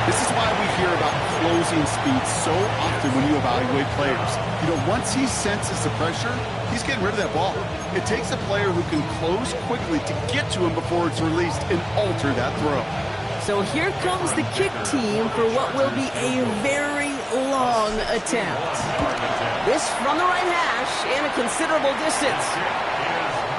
This is why we hear about closing speed so often when you evaluate players. You know, once he senses the pressure, he's getting rid of that ball. It takes a player who can close quickly to get to him before it's released and alter that throw. So here comes the kick team for what will be a very long attempt. This from the right hash and a considerable distance.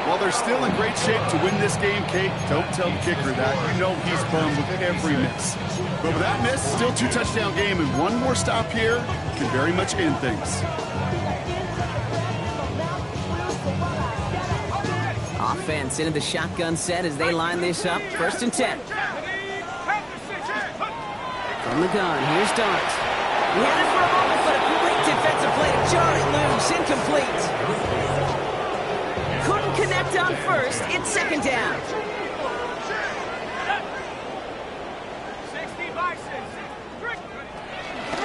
While they're still in great shape to win this game, Kate, don't tell the kicker that. You know he's bummed with every miss. But with that miss, still 2 touchdown game, and one more stop here can very much end things. Offense into the shotgun set as they line this up. First and 10. From the gun, here's Dart. He had it for a moment, but a great defensive play to jar it loose. Incomplete. Couldn't connect on first. It's second down. 60 by 6.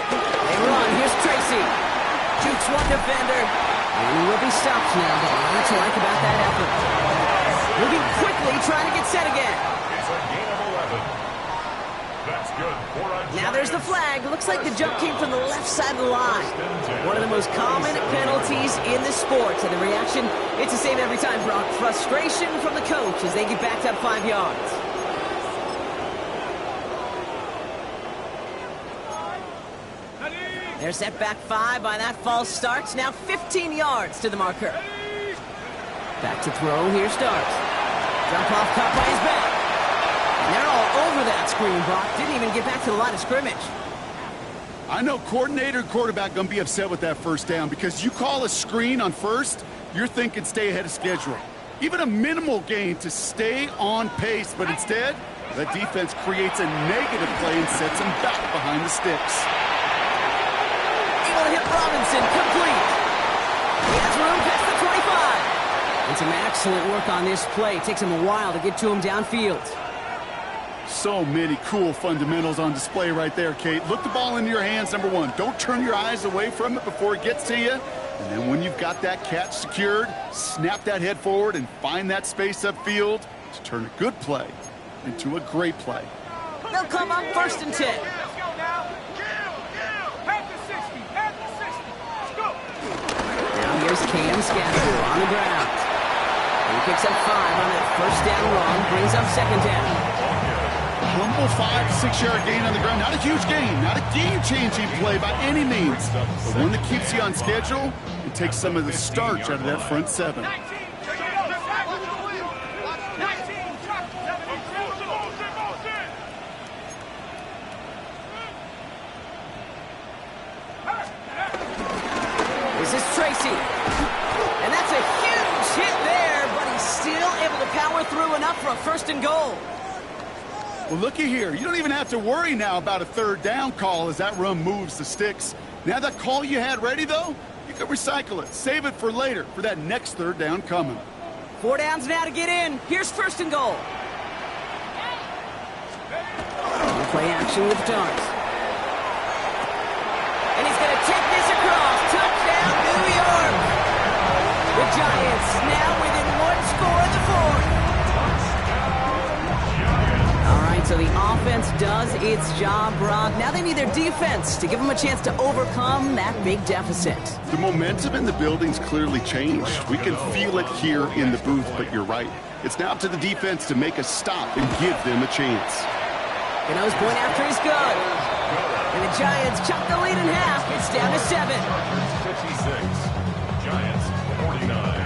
They run. Here's Tracy. Jukes one defender. And he will be stopped now, but lots to like about that effort. Moving quickly, trying to get set again. It's a gain of 11. That's good for a Now there's the flag. Looks like the jump came from the left side of the line. One of the most common penalties in the sport. And the reaction, it's the same every time, Brock. Frustration from the coach as they get backed up 5 yards. They're set back 5 by that false start. Now 15 yards to the marker. Back to throw. Here's Starks. Jump off caught by his back. And they're all over that screen, Brock. Didn't even get back to the line of scrimmage. I know coordinator and quarterback going to be upset with that first down because you call a screen on first, you're thinking stay ahead of schedule. Even a minimal gain to stay on pace, but instead, the defense creates a negative play and sets him back behind the sticks. Able to hit Robinson, complete. He has room past the 25. And some excellent work on this play. Takes him a while to get to him downfield. So many cool fundamentals on display right there, Kate. Look the ball into your hands, number one. Don't turn your eyes away from it before it gets to you. And then when you've got that catch secured, snap that head forward and find that space upfield to turn a good play into a great play. They'll come up first and 10. Let's go now. Past the 60. Past the 60. Let's go. Now here's Cam Scattergood on the ground. He picks up 5 on that first down run, brings up second down. Humble 5 to 6 yard gain on the ground. Not a huge gain, not a game-changing play by any means, but one that keeps you on schedule and takes some of the starch out of that front 7. 19. This is Tracy. And that's a huge hit there, but he's still able to power through enough for a first and goal. Well, looky here. You don't even have to worry now about a third down call as that run moves the sticks. Now that call you had ready, though, you can recycle it. Save it for later, for that next third down coming. 4 downs now to get in. Here's first and goal. Play action with Dart. And he's going to take this across. Touchdown, New York. The Giants now within 1 score in the 4th. All right, so the offense does its job, Brock. Now they need their defense to give them a chance to overcome that big deficit. The momentum in the building's clearly changed. We can feel it here in the booth, but you're right. It's now up to the defense to make a stop and give them a chance. Gano's point after is good. And the Giants chop the lead in half. It's down to 7. 56. Giants 49.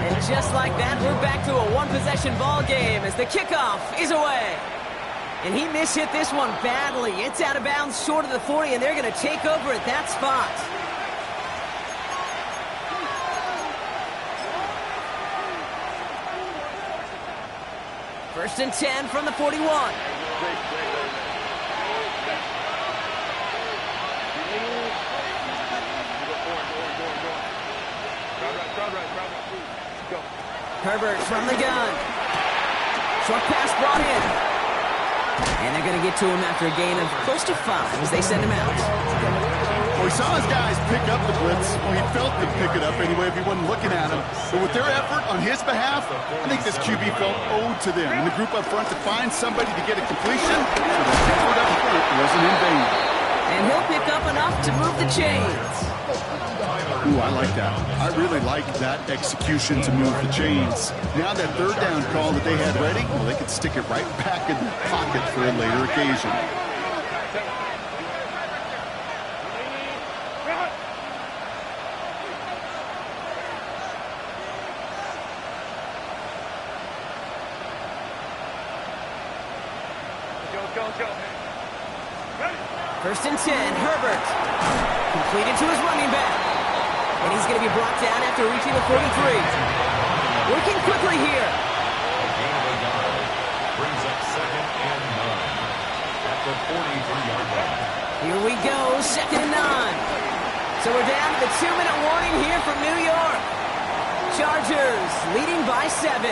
And just like that, we're back to a one-possession ball game as the kickoff is away. And he mishit this one badly. It's out of bounds short of the 40, and they're going to take over at that spot. First and 10 from the 41. Herbert from the gun. Short pass brought in. And they're going to get to him after a gain of close to 5 as they send him out. Well, we saw his guys pick up the blitz. Well, he felt them pick it up anyway if he wasn't looking at him. But with their effort on his behalf, I think this QB felt owed to them. And the group up front to find somebody to get a completion, so the effort up front wasn't in vain. And he'll pick up enough to move the chains. Ooh, I like that. I really like that execution to move the chains. Now that third down call that they had ready, well, they could stick it right back in the pocket for a later occasion. First and 10, Herbert. Completed to his running back. And he's going to be brought down after reaching the 43. Working quickly here. A gain of a yard brings up 2nd and 9 at the 43-yard line. Here we go, 2nd and 9. So we're down to the 2-minute warning here from New York. Chargers leading by 7.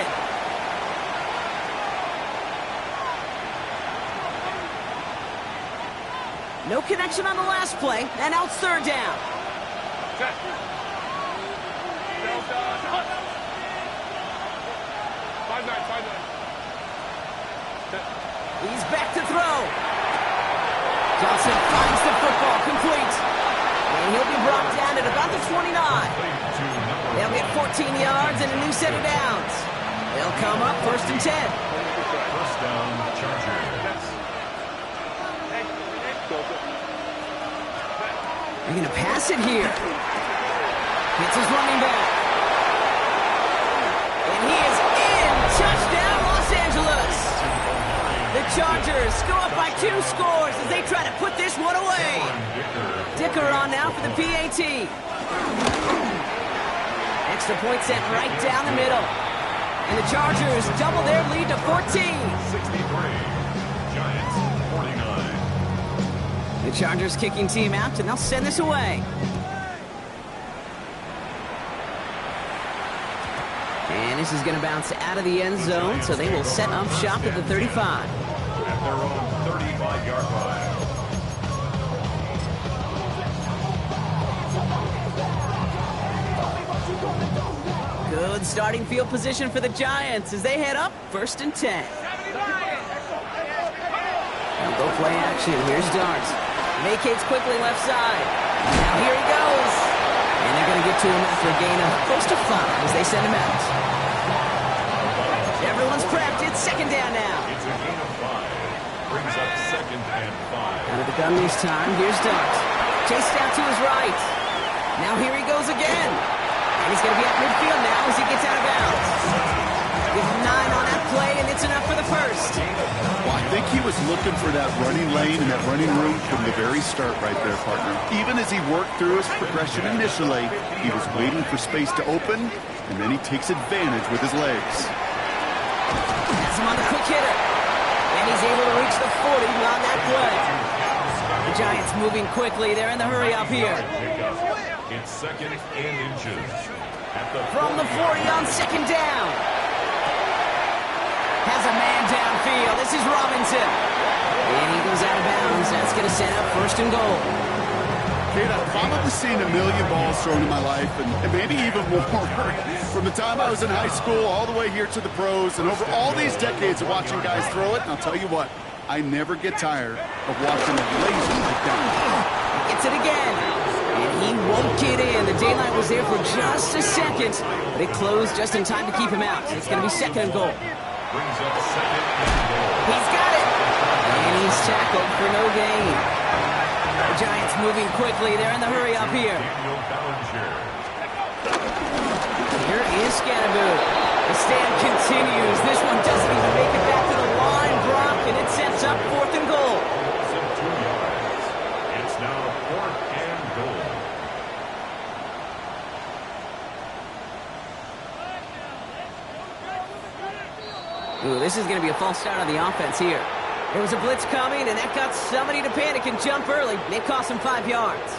No connection on the last play, and now it's 3rd down. He's back to throw. Johnson finds the football, complete. And he'll be brought down at about the 29. They'll get 14 yards and a new set of downs. They'll come up 1st and 10. First down, Chargers. They're going to pass it here. Hits his running back. And he is in. Touchdown, Los Angeles. The Chargers go up by 2 scores as they try to put this one away. Dicker on now for the PAT. Extra point sent right down the middle. And the Chargers double their lead to 14. 63. Giants, 49. The Chargers kicking team out, and they'll send this away. And this is going to bounce out of the end zone, so they will set up shop at the 35. At their own 35-yard line. Good starting field position for the Giants as they head up 1st and 10. They'll go play action. Here's Darts. Vacates quickly left side. Now here he goes. And they're going to get to him after a gain of close to 5 as they send him out. Everyone's prepped. It's 2nd down now. It's a gain of 5. Brings up 2nd and 5. Out of the gun this time. Here's Darts. Chased out to his right. Now here he goes again. And he's going to be at midfield now as he gets out of bounds. Give him 9 on that play, and it's enough for the first. Well, I think he was looking for that running lane and that running room from the very start right there, partner. Even as he worked through his progression initially, he was waiting for space to open, and then he takes advantage with his legs. Has him on the quick hitter. And he's able to reach the 40 on that play. The Giants moving quickly. They're in the hurry up here. It's 2nd and inches. At the From the 40 on 2nd down. Has a man downfield. This is Robinson. And he goes out of bounds. That's going to set up 1st and goal. Kate, I've probably seen a million balls thrown in my life, and maybe even more. From the time I was in high school all the way here to the pros, and over all these decades of watching guys throw it, and I'll tell you what, I never get tired of watching a laser like that. Gets it again. And he won't get in. The daylight was there for just a second, but it closed just in time to keep him out. It's going to be 2nd and goal. brings up 2nd and goal. He's got it. And he's tackled for no gain. The Giants moving quickly. They're in the hurry up here. Daniel Bellinger. Here is Scannaboo. The stand continues. This one doesn't even make it back to the line, Brock, and it sets up 4th and goal. Some 2 yards. It's now 4th and goal. Ooh, this is going to be a false start on the offense here. There was a blitz coming, and that got somebody to panic and jump early. It cost him 5 yards.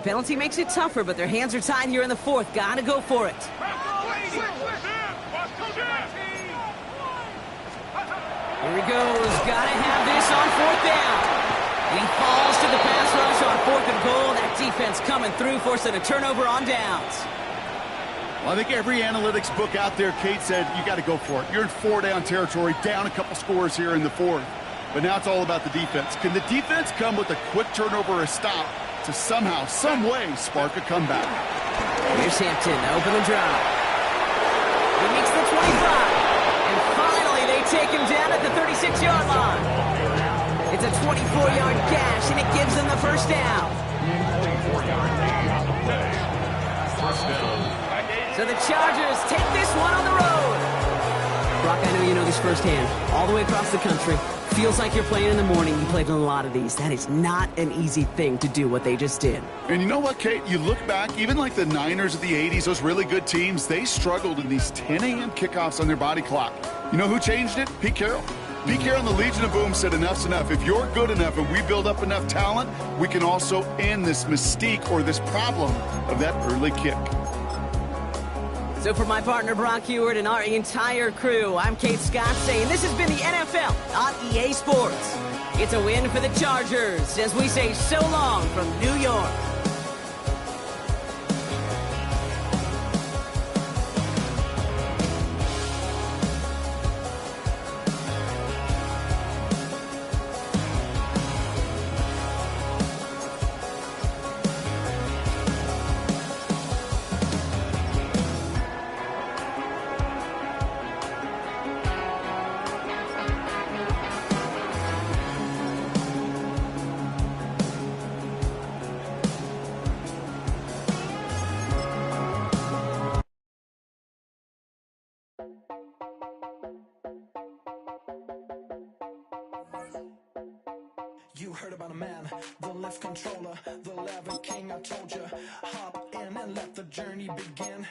penalty makes it tougher, but their hands are tied here in the fourth. Gotta go for it. Here he goes. Gotta have this on fourth down. And he falls to the pass rush on fourth and goal. That defense coming through, forcing a turnover on downs. Well, I think every analytics book out there, Kate, said you got to go for it. You're in four-down territory, down a couple scores here in the fourth. But now it's all about the defense. Can the defense come with a quick turnover or a stop to somehow, some way, spark a comeback? Here's Hampton, open and drop. He makes the 25. And finally, they take him down at the 36-yard line. It's a 24-yard gash, and it gives them the first down. 24-yard gain on the play. First down. So the Chargers take this one on the road. Brock, I know you know this firsthand. All the way across the country. Feels like you're playing in the morning. You played in a lot of these. That is not an easy thing to do what they just did. And you know what, Kate? You look back, even like the Niners of the 80s, those really good teams, they struggled in these 10 a.m. kickoffs on their body clock. You know who changed it? Pete Carroll. Pete Carroll and the Legion of Boom said enough's enough. If you're good enough and we build up enough talent, we can also end this mystique or this problem of that early kick. So for my partner Brock Heward and our entire crew, I'm Kate Scott saying this has been the NFL on EA Sports. It's a win for the Chargers as we say so long from New York. You heard about a man, the lift controller, the lever king, I told you. Hop in and let the journey begin.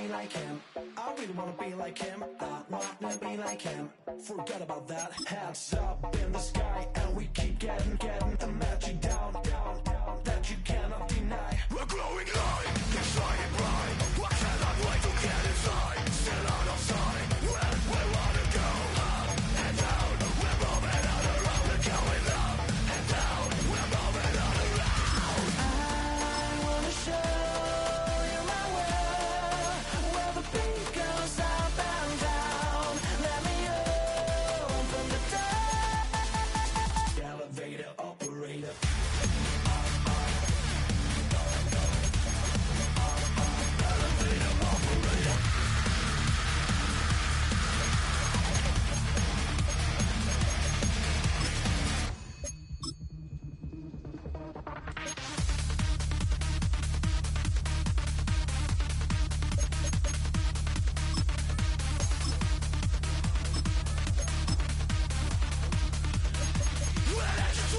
Like him, I really wanna be like him. I wanna be like him. Forget about that. Hands up in the sky, and we keep getting the magic down, that you cannot deny. We're growing light, exciting bright. I cannot wait to get inside. Still out of sight. When we wanna go up and down, we're moving on around. We're going up and down, we're moving on around. I wanna show.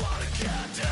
Wanna get down.